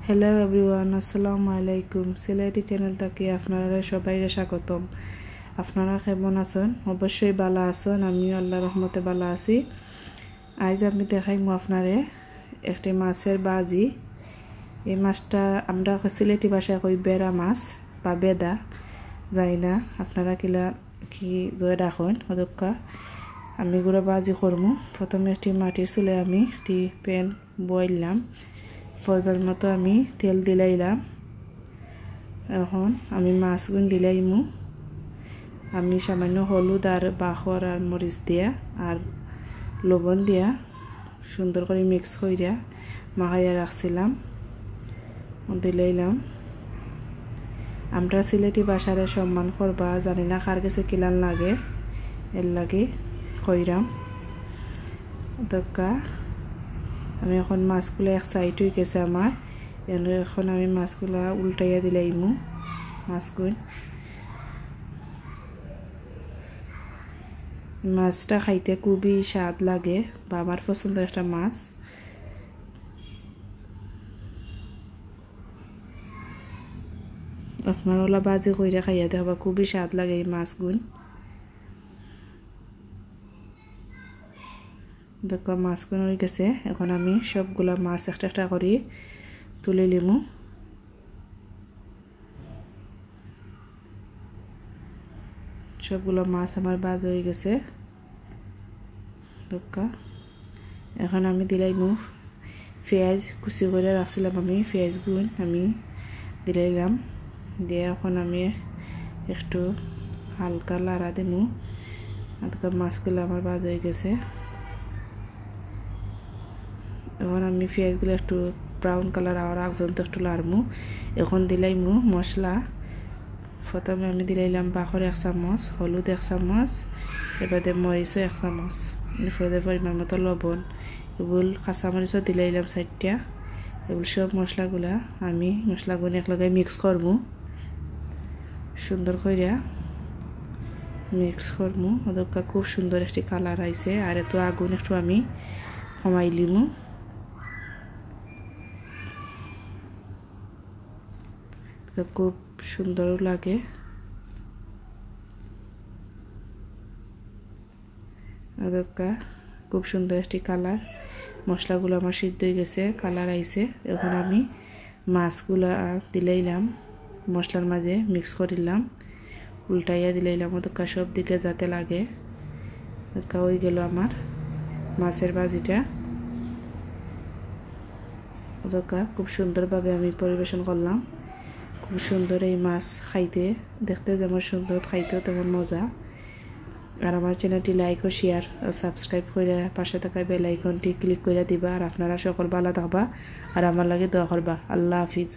Hello everyone, আসসালামু আলাইকুম। Sylheti channel থেকে আপনারা সবাই স্বাগতম। আপনারা কেমন আছেন? অবশ্যই ভালো আছেন। আমিও আল্লাহর রহমতে ভালো আছি। আজ আমি দেখাইমু আপনারে একটি মাছের বাজি। এই মাছটা আমরা সিলেটি ভাষায় কই বেড়া মাছ বা বেদা, যাই না আপনারা কিলা কি জয় রাখেন অদক্কা। আমি গুঁড়ো বাজি করমু। প্রথমে একটি মাটির চুলে আমি একটি প্যান বইলাম, পরিবার মতো আমি তেল দিলাইলাম। এখন আমি মাছগুন দিলাইমু। আমি সামান্য হলুদ আর বাখর আর মরিচ দিয়া আর লবণ দিয়া সুন্দর করে মিক্স কইরা মাখাইয়া রাখছিলাম, দিলাইলাম। আমরা সিলেটি ভাষারে সম্মান করবা জানি না কার কাছে কিলান লাগে, এর লাগে কইরাম দক্কা। আমি এখন মাছগুলো এক সাইড হয়ে গেছে আমার, এখন আমি মাছগুলা উল্টাইয়া দিলাইমু। মাছটা খাইতে খুবই স্বাদ লাগে বা আমার পছন্দের একটা মাছ। আপনার ওলা বাজি কইরা খাইয়া দেখবা, খুবই স্বাদ লাগে এই মাছগুন। দেখো মাছগুন হয়ে গেছে। এখন আমি সবগুলা মাছ একটা একটা করে তুলে লিমু। সবগুলো মাছ আমার বাজ হয়ে গেছে। দক্কা এখন আমি দিলাইমু পেঁয়াজ কুচি করে রাখছিলাম, আমি পেঁয়াজগুন আমি দিলাইলাম। দিয়ে এখন আমি একটু হালকা লাড়া দিমু। মাছগুলো আমার বাজ হয়ে গেছে। এখন আমি পেঁয়াজগুলো একটু ব্রাউন কালার হওয়ার আগ পর্যন্ত একটু লাড়মু। এখন দিলাইমু মশলা। প্রথমে আমি দিলাইলাম বাখর 1 চামচ, হলুদ 1 চামচ, এবারে মরিচও 1 চামচ, এরপরে পরিমাণ মতো লবণ, এগুলো কাঁচামরিচও দিলাইলাম 4টা। এগুলো সব মশলাগুলা আমি মশলাগুলো একলগে মিক্স করবো, সুন্দর কইরা মিক্স করবো। ওদকা খুব সুন্দর একটি কালার আইছে। আর এত আগুন একটু আমি কমাই লিমু। খুব সুন্দর লাগে। ওদকা খুব সুন্দর একটি কালার। মশলাগুলো আমার সিদ্ধ হয়ে গেছে, কালার আইছে। এখন আমি মাছগুলো দিলাইলাম মশলার মাঝে মিক্স করিলাম, উল্টাইয়া দিলাইলাম ওদকা সব দিকে যাতে লাগে। ওদকা হয়ে গেল আমার মাছের ভাজিটা। ওদকা খুব সুন্দরভাবে আমি পরিবেশন করলাম। খুব সুন্দর এই মাছ খাইতে, দেখতে যেমন সুন্দর, খাইতেও তেমন মজা। আর আমার চ্যানেলটি লাইক ও শেয়ার ও সাবস্ক্রাইব করে পাশে থাকা বেল আইকনটি ক্লিক করে দিবা। আর আপনারা সকল ভালো থাকবা আর আমার লাগে দোয়া করবা। আল্লাহ হাফিজ।